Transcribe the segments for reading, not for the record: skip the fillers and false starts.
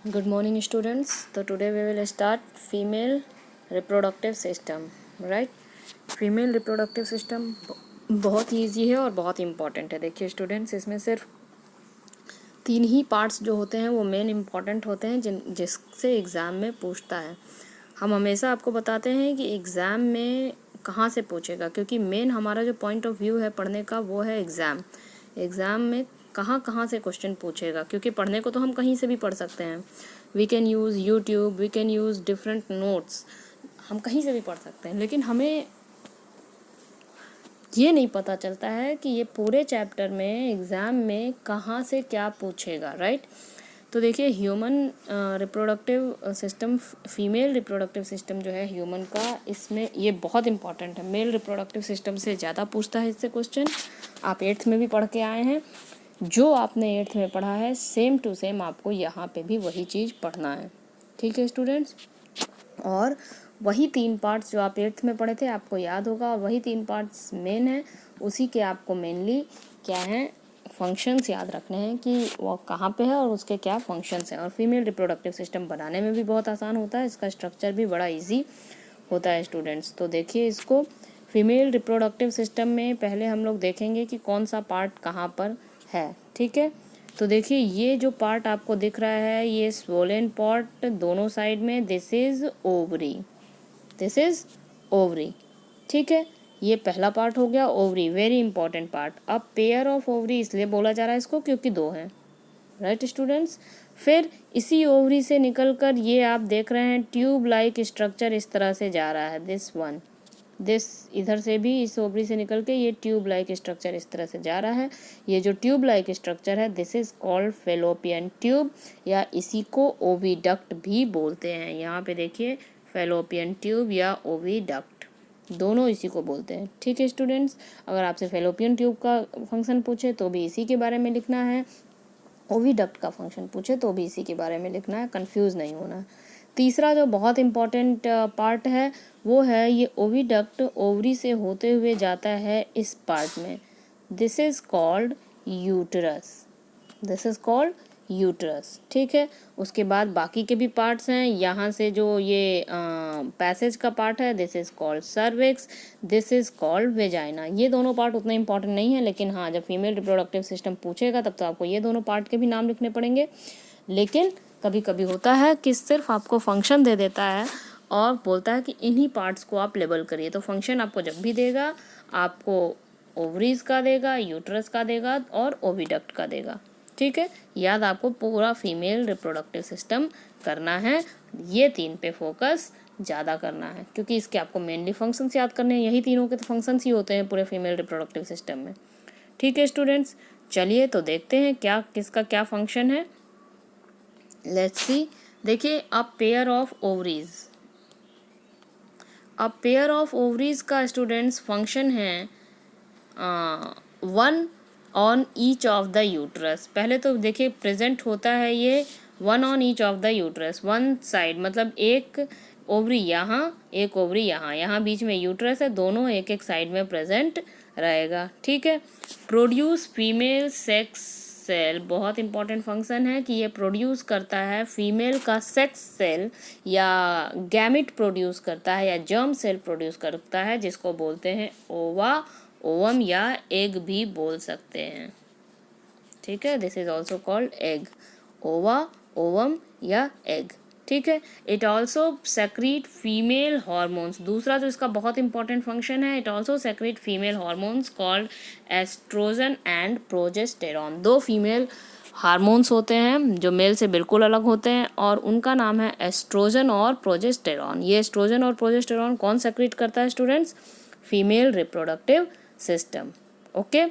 Good morning, students. So today we will start female reproductive system, right? Female reproductive system बहुत ही easy है और बहुत important है. देखिए स्टूडेंट्स, इसमें सिर्फ 3 ही पार्ट्स जो होते हैं वो मेन इम्पॉर्टेंट होते हैं जिससे एग्ज़ाम में पूछता है. हम हमेशा आपको बताते हैं कि एग्ज़ाम में कहाँ से पूछेगा, क्योंकि मेन हमारा जो पॉइंट ऑफ व्यू है पढ़ने का वो है एग्ज़ाम में कहाँ कहाँ से क्वेश्चन पूछेगा. क्योंकि पढ़ने को तो हम कहीं से भी पढ़ सकते हैं. We can use YouTube, we can use different notes, हम कहीं से भी पढ़ सकते हैं. लेकिन हमें ये नहीं पता चलता है कि ये पूरे चैप्टर में एग्ज़ाम में कहाँ से क्या पूछेगा, राइट. तो देखिए human reproductive system, female reproductive system जो है ह्यूमन का, इसमें ये बहुत इंपॉर्टेंट है. मेल रिप्रोडक्टिव सिस्टम से ज़्यादा पूछता है इससे क्वेश्चन. आप 8th में भी पढ़ के आए हैं. जो आपने 8th में पढ़ा है सेम टू सेम आपको यहाँ पे भी वही चीज़ पढ़ना है. ठीक है स्टूडेंट्स. और वही 3 पार्ट्स जो आप 8th में पढ़े थे आपको याद होगा, और वही 3 पार्ट्स मेन है. उसी के आपको मेनली क्या है, फंक्शंस याद रखने हैं कि वो कहाँ पे है और उसके क्या फंक्शंस हैं. और फीमेल रिप्रोडक्टिव सिस्टम बनाने में भी बहुत आसान होता है, इसका स्ट्रक्चर भी बड़ा इजी होता है स्टूडेंट्स. तो देखिए इसको, फीमेल रिप्रोडक्टिव सिस्टम में पहले हम लोग देखेंगे कि कौन सा पार्ट कहाँ पर है. ठीक है. तो देखिए ये जो पार्ट आपको दिख रहा है, ये स्वोलन पार्ट दोनों साइड में, this is ovary, this is ovary. ठीक है. ये पहला पार्ट हो गया ओवरी, वेरी इंपॉर्टेंट पार्ट. अब पेयर ऑफ ओवरी इसलिए बोला जा रहा है इसको क्योंकि 2 हैं, राइट स्टूडेंट्स. फिर इसी ओवरी से निकलकर ये आप देख रहे हैं ट्यूब लाइक स्ट्रक्चर इस तरह से जा रहा है, दिस वन, दिस, इधर से भी इस ओवरी से निकल के ये ट्यूब लाइक स्ट्रक्चर इस तरह से जा रहा है. ये जो ट्यूब लाइक स्ट्रक्चर है this is called fallopian tube, या इसी को ओविडक्ट भी बोलते हैं. यहाँ पे देखिए फेलोपियन ट्यूब या ओविडक्ट, दोनों इसी को बोलते हैं. ठीक है स्टूडेंट्स. अगर आपसे फेलोपियन ट्यूब का फंक्शन पूछे तो भी इसी के बारे में लिखना है, ओविडक्ट का फंक्शन पूछे तो भी इसी के बारे में लिखना है, कंफ्यूज नहीं होना. तीसरा जो बहुत इम्पॉर्टेंट पार्ट है वो है ये ओविडक्ट ओवरी से होते हुए जाता है इस पार्ट में, this is called uterus, this is called uterus. ठीक है. उसके बाद बाकी के भी पार्ट्स हैं. यहाँ से जो ये पैसेज का पार्ट है this is called cervix, this is called vagina. ये दोनों पार्ट उतने इंपॉर्टेंट नहीं है, लेकिन हाँ जब फीमेल रिप्रोडक्टिव सिस्टम पूछेगा तब तो आपको ये दोनों पार्ट के भी नाम लिखने पड़ेंगे. लेकिन कभी कभी होता है कि सिर्फ आपको फंक्शन दे देता है और बोलता है कि इन्हीं पार्ट्स को आप लेबल करिए. तो फंक्शन आपको जब भी देगा आपको ओवरीज का देगा, यूट्रस का देगा और ओविडक्ट का देगा. ठीक है. याद आपको पूरा फीमेल रिप्रोडक्टिव सिस्टम करना है, ये 3 पे फोकस ज़्यादा करना है, क्योंकि इसके आपको मेनली फंक्शंस याद करने हैं. यही तीनों के तो फंक्शंस ही होते हैं पूरे फीमेल रिप्रोडक्टिव सिस्टम में. ठीक है स्टूडेंट्स. चलिए तो देखते हैं क्या किसका क्या फंक्शन है. Let's see. देखिए अब पेयर ऑफ ओवरीज, अब पेयर ऑफ ओवरीज का स्टूडेंट्स फंक्शन है 1 on each of the uterus. पहले तो देखिए प्रेजेंट होता है ये 1 on each of the uterus, one side, मतलब एक ओवरी यहाँ, एक ओवरी यहाँ, यहाँ बीच में यूट्रस है, दोनों एक एक साइड में प्रेजेंट रहेगा. ठीक है. प्रोड्यूस फीमेल सेक्स सेल, बहुत इंपॉर्टेंट फंक्शन है कि ये प्रोड्यूस करता है फीमेल का सेक्स सेल, या गैमिट प्रोड्यूस करता है, या जर्म सेल प्रोड्यूस करता है, जिसको बोलते हैं ओवा, ओवम या एग भी बोल सकते हैं. ठीक है. This is also called egg, ova, ovum या एग. ठीक है. It also secrete female hormones. दूसरा जो इसका बहुत इंपॉर्टेंट फंक्शन है, it also secrete female hormones called oestrogen and progesterone. 2 female hormones होते हैं जो मेल से बिल्कुल अलग होते हैं और उनका नाम है एस्ट्रोजन और प्रोजेस्टेरॉन. ये एस्ट्रोजन और प्रोजेस्टेरॉन कौन सेक्रीट करता है students? Female reproductive system. Okay.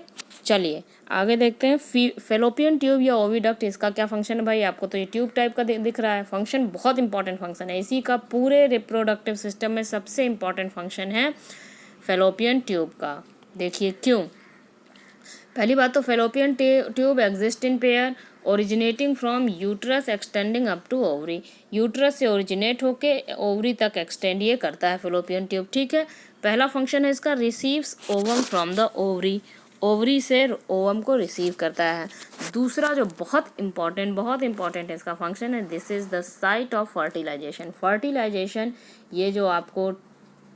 चलिए आगे देखते हैं. फेलोपियन ट्यूब या ओविडक्ट, इसका क्या फंक्शन है भाई? आपको तो ये ट्यूब टाइप का दिख रहा है. फंक्शन बहुत इंपॉर्टेंट फंक्शन है, इसी का पूरे रिप्रोडक्टिव सिस्टम में सबसे इंपॉर्टेंट फंक्शन है फेलोपियन ट्यूब का. देखिए क्यों. पहली बात तो fallopian tube exist in pair originating from uterus extending up to ovary. Uterus से ओरिजिनेट होके ओवरी तक एक्सटेंड ये करता है फेलोपियन ट्यूब. ठीक है. पहला फंक्शन है इसका, receives ovum from the ovary. Ovary से ओवम को रिसीव करता है। दूसरा जो बहुत इम्पॉर्टेंट है इसका फंक्शन है, this is the site of fertilisation. Fertilisation, ये जो आपको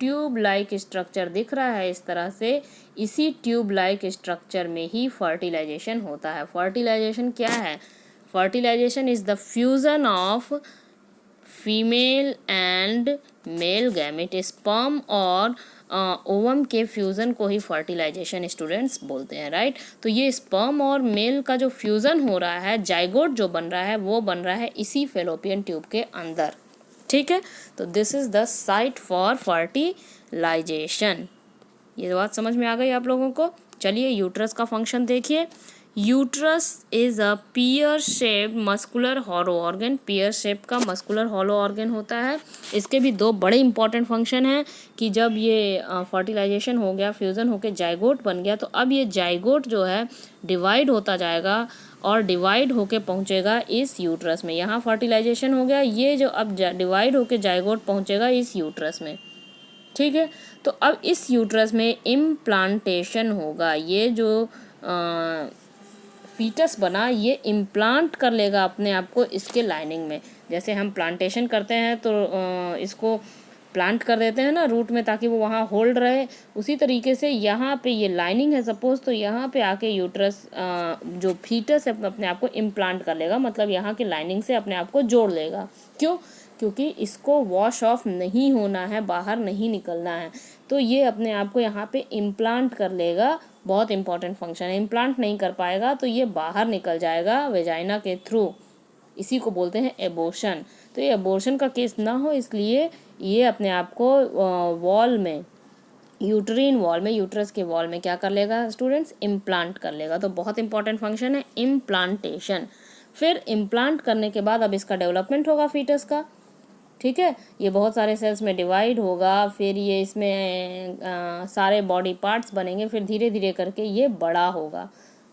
ट्यूब लाइक स्ट्रक्चर दिख रहा है इस तरह से, इसी ट्यूब लाइक स्ट्रक्चर में ही फर्टिलाइजेशन होता है। फर्टिलाइजेशन क्या है? Fertilisation is the fusion of female and male gamete, sperm और ओवम के फ्यूज़न को ही फर्टिलाइजेशन स्टूडेंट्स बोलते हैं, राइट। तो ये स्पर्म और मेल का जो फ्यूज़न हो रहा है, जाइगोट जो बन रहा है, वो बन रहा है इसी फेलोपियन ट्यूब के अंदर, ठीक है। तो this is the site for fertilisation. ये बात समझ में आ गई आप लोगों को। चलिए यूट्रस का फंक्शन देखिए। Uterus is a pear shaped muscular hollow organ. Peer shape का मस्कुलर हॉलो ऑर्गन होता है। इसके भी दो बड़े इंपॉर्टेंट फंक्शन हैं कि जब ये फर्टिलाइजेशन हो गया, फ्यूज़न होकर जाइगोट बन गया, तो अब ये जाइगोट जो है डिवाइड होता जाएगा और डिवाइड होके पहुंचेगा इस यूट्रस में। यहाँ फर्टिलाइजेशन हो गया, ये जो अब डिवाइड होके जाइगोट पहुंचेगा इस यूट्रस में, ठीक है। तो अब इस यूट्रस में इम्प्लांटेशन होगा। ये जो फीटस बना, ये इम्प्लांट कर लेगा अपने आप को इसके लाइनिंग में। जैसे हम प्लांटेशन करते हैं तो इसको प्लांट कर देते हैं ना रूट में, ताकि वो वहाँ होल्ड रहे। उसी तरीके से यहाँ पे ये लाइनिंग है सपोज, तो यहाँ पे आके यूट्रस जो फीटस है अपने आप को इम्प्लांट कर लेगा, मतलब यहाँ की लाइनिंग से अपने आप को जोड़ लेगा। क्यों? क्योंकि इसको वॉश ऑफ नहीं होना है, बाहर नहीं निकलना है, तो ये अपने आप को यहाँ पे इम्प्लांट कर लेगा। बहुत इंपॉर्टेंट फंक्शन है। इम्प्लांट नहीं कर पाएगा तो ये बाहर निकल जाएगा वेजाइना के थ्रू, इसी को बोलते हैं एबॉर्शन। तो ये एबॉर्शन का केस ना हो, इसलिए ये अपने आप को वॉल में, यूट्रीन वॉल में, यूट्रस के वॉल में क्या कर लेगा स्टूडेंट्स? इम्प्लांट कर लेगा। तो बहुत इंपॉर्टेंट फंक्शन है इम्प्लांटेशन। फिर इम्प्लांट करने के बाद अब इसका डेवलपमेंट होगा फीटस का, ठीक है। ये बहुत सारे सेल्स में डिवाइड होगा, फिर ये इसमें सारे बॉडी पार्ट्स बनेंगे, फिर धीरे धीरे करके ये बड़ा होगा,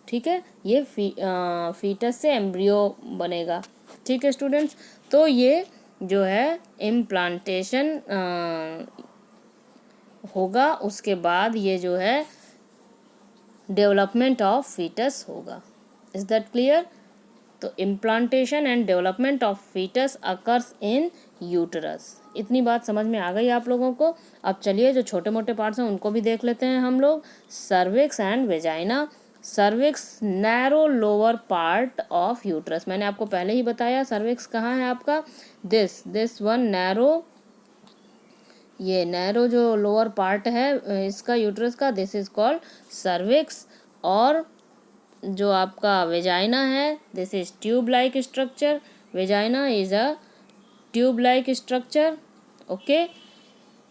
ठीक है। ये फीटस से एम्ब्रियो बनेगा, ठीक है स्टूडेंट्स। तो ये जो है इम्प्लांटेशन होगा, उसके बाद ये जो है डेवलपमेंट ऑफ फीटस होगा। Is that clear? तो implantation and development of foetus occurs in uterus. इतनी बात समझ में आ गई आप लोगों को। अब चलिए जो छोटे मोटे पार्ट्स हैं उनको भी देख लेते हैं हम लोग। Cervix and vagina. Cervix narrow lower part of uterus. मैंने आपको पहले ही बताया सर्विक्स कहाँ है आपका, दिस वन नैरो, ये नैरो जो लोअर पार्ट है इसका यूटरस का, दिस इज कॉल्ड सर्विक्स। और जो आपका वेजाइना है, this is tube like structure. Vagina is a tube like structure, okay.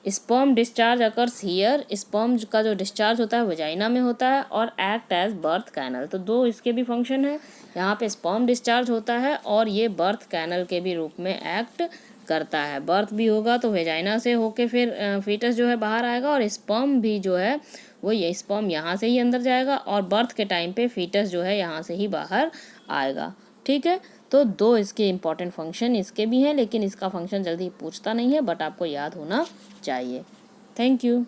Sperm discharge occurs here. Sperm का जो डिस्चार्ज होता है वेजाइना में होता है और एक्ट एज बर्थ कैनल। तो दो इसके भी फंक्शन है, यहाँ पे स्पर्म डिस्चार्ज होता है और ये बर्थ कैनल के भी रूप में एक्ट करता है। बर्थ भी होगा तो वेजाइना से होके फिर फीटस जो है बाहर आएगा, और स्पर्म भी जो है वो ये स्पर्म यहाँ से ही अंदर जाएगा और बर्थ के टाइम पे फीटस जो है यहाँ से ही बाहर आएगा, ठीक है। तो दो इसके इम्पॉर्टेंट फंक्शन इसके भी हैं, लेकिन इसका फंक्शन जल्दी पूछता नहीं है, बट आपको याद होना चाहिए। Thank you.